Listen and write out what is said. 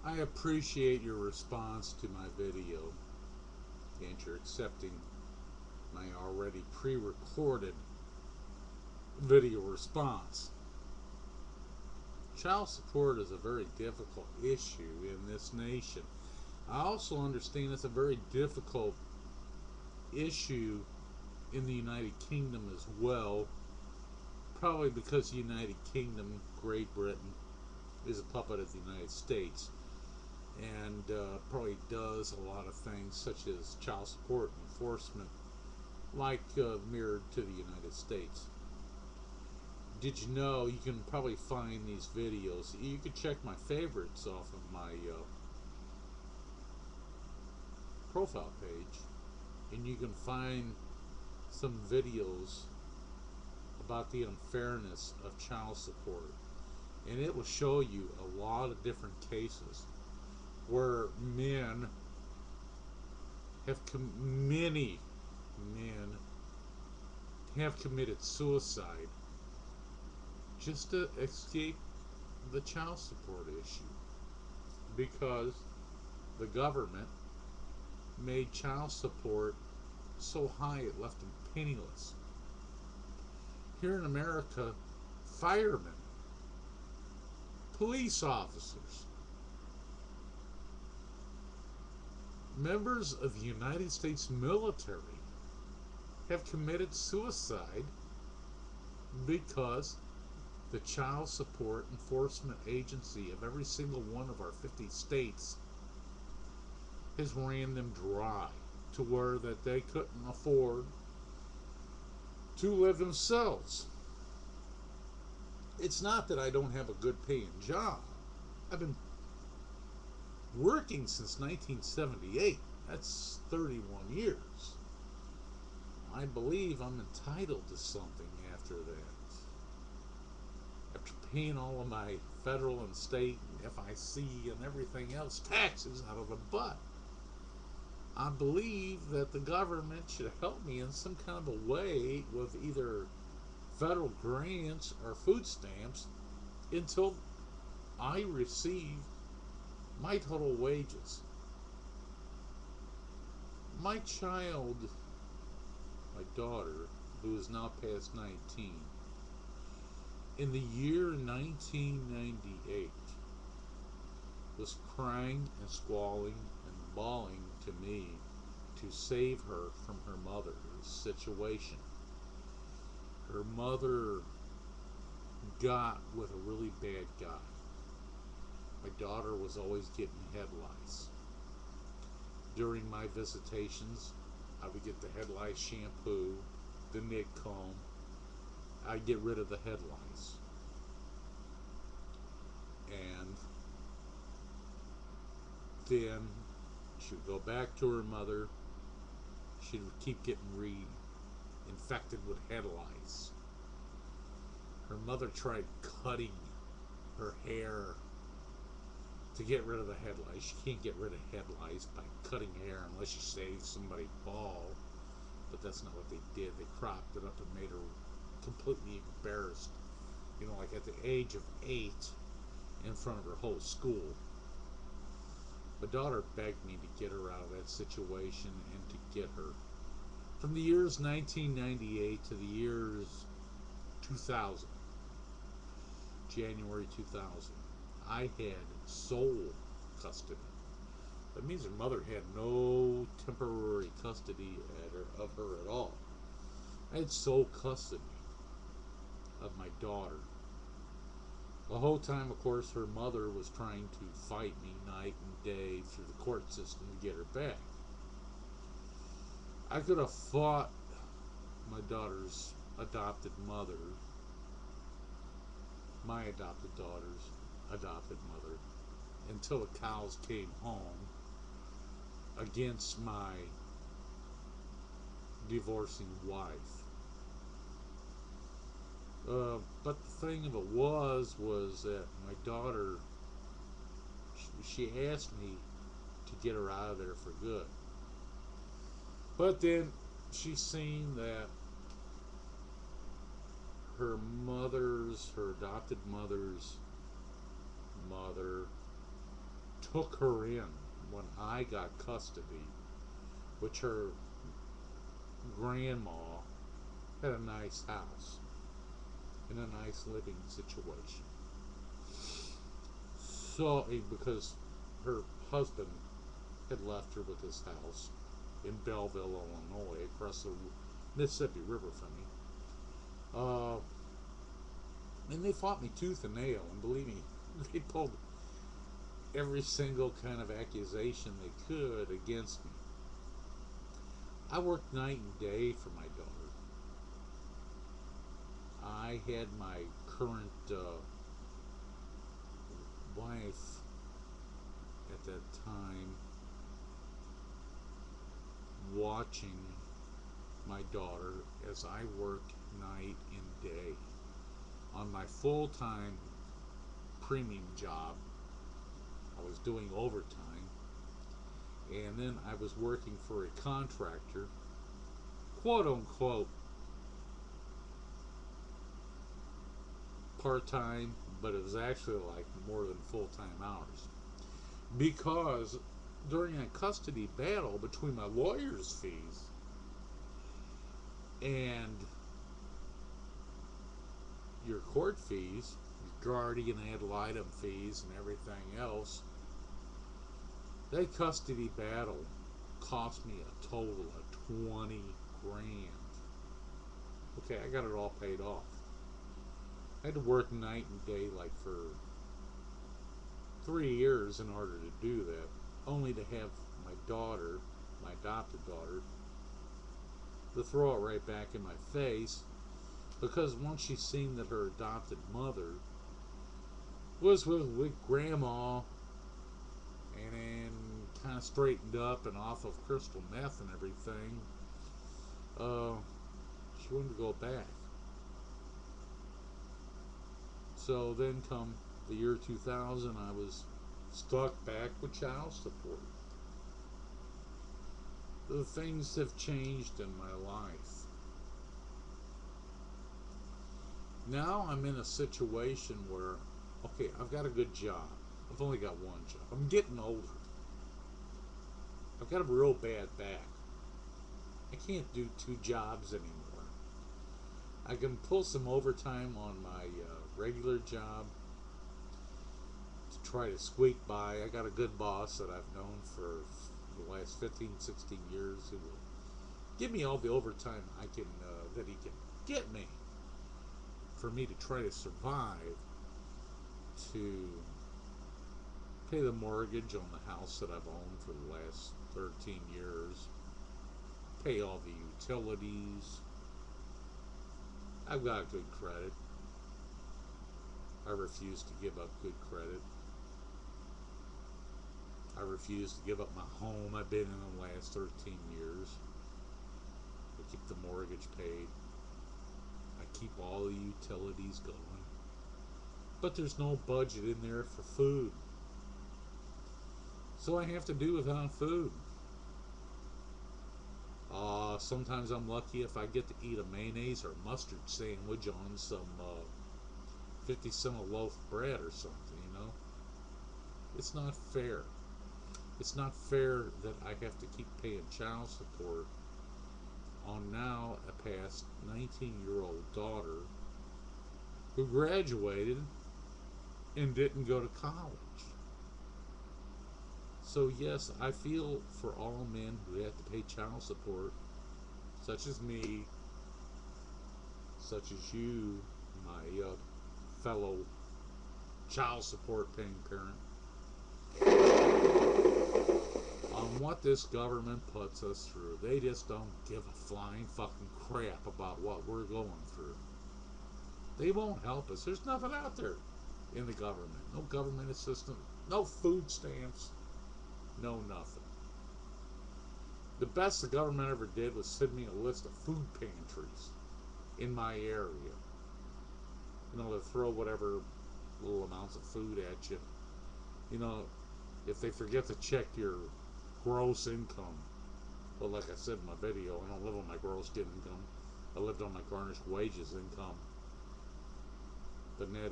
I appreciate your response to my video and you're accepting my already pre-recorded video response. Child support is a very difficult issue in this nation. I also understand it's a very difficult issue in the United Kingdom as well, probably because the United Kingdom, Great Britain, is a puppet of the United States and probably does a lot of things such as child support enforcement like mirrored to the United States. Did you know you can probably find these videos? You can check my favorites off of my profile page, and you can find some videos about the unfairness of child support. And it will show you a lot of different cases where many men have committed suicide just to escape the child support issue because the government made child support so high it left them penniless. Here in America, firemen, police officers, members of the United States military have committed suicide because the Child Support Enforcement Agency of every single one of our 50 states has ran them dry to where that they couldn't afford to live themselves. It's not that I don't have a good paying job. I've been working since 1978. That's 31 years. I believe I'm entitled to something after that. After paying all of my federal and state and FIC and everything else taxes out of the butt, I believe that the government should help me in some kind of a way with either federal grants or food stamps until I receive my total wages. My child, my daughter, who is now past 19, in the year 1998, was crying and squalling and bawling to me to save her from her mother's situation. Her mother got with a really bad guy. My daughter was always getting head lice. During my visitations, I would get the head lice shampoo, the Nick comb. I'd get rid of the head lice. And then she would go back to her mother. She would keep getting reinfected with head lice. Her mother tried cutting her hair to get rid of the head lice. You can't get rid of head lice by cutting hair unless you save somebody bald. But that's not what they did. They cropped it up and made her completely embarrassed. You know, like at the age of 8 in front of her whole school. My daughter begged me to get her out of that situation and to get her. From the years 1998 to the years 2000, January 2000, I had sole custody. That means her mother had no temporary custody of her at all. I had sole custody of my daughter. The whole time, of course, her mother was trying to fight me night and day through the court system to get her back. I could have fought my daughter's adopted mother, my adopted daughter's adopted mother, until the cows came home against my divorcing wife. But the thing of it was that my daughter, she asked me to get her out of there for good. But then she seen that her adopted mother's mother took her in when I got custody, which her grandma had a nice house in a nice living situation. So, because her husband had left her with his house in Belleville, Illinois, across the Mississippi River from me. And they fought me tooth and nail, and believe me, they pulled every single kind of accusation they could against me. I worked night and day for my daughter. I had my current wife at that time watching my daughter as I worked night and day on my full-time premium job. I was doing overtime, and then I was working for a contractor, quote unquote part-time, but it was actually like more than full-time hours, because during a custody battle between my lawyer's fees and your court fees, your guardian ad litem fees, and everything else, that custody battle cost me a total of 20 grand. Okay, I got it all paid off. I had to work night and day like for 3 years in order to do that, only to have my daughter, my adopted daughter, to throw it right back in my face, because once she seen that her adopted mother was with grandma and then kind of straightened up and off of crystal meth and everything, she wanted to go back. So then come the year 2000, I was stuck back with child support. The things have changed in my life. Now I'm in a situation where, okay, I've got a good job. I've only got one job. I'm getting older. I've got a real bad back. I can't do 2 jobs anymore. I can pull some overtime on my regular job to try to squeak by. I got a good boss that I've known for the last 15, 16 years who will give me all the overtime I can that he can get me for me to try to survive, to pay the mortgage on the house that I've owned for the last 13 years, pay all the utilities. I've got good credit. I refuse to give up good credit. I refuse to give up my home I've been in the last 13 years. I keep the mortgage paid. I keep all the utilities going. But there's no budget in there for food. So I have to do without food. Sometimes I'm lucky if I get to eat a mayonnaise or mustard sandwich on some 50-cent a loaf of bread or something, you know. It's not fair. It's not fair that I have to keep paying child support on now a past 19-year-old daughter who graduated and didn't go to college. So yes, I feel for all men who have to pay child support, such as me, such as you, my fellow child support paying parent, on what this government puts us through. They just don't give a flying fucking crap about what we're going through. They won't help us. There's nothing out there in the government. No government assistance, no food stamps, no nothing. The best the government ever did was send me a list of food pantries in my area. You know, to throw whatever little amounts of food at you. You know, if they forget to check your gross income. Well, like I said in my video, I don't live on my gross income. I lived on my garnished wages income. The net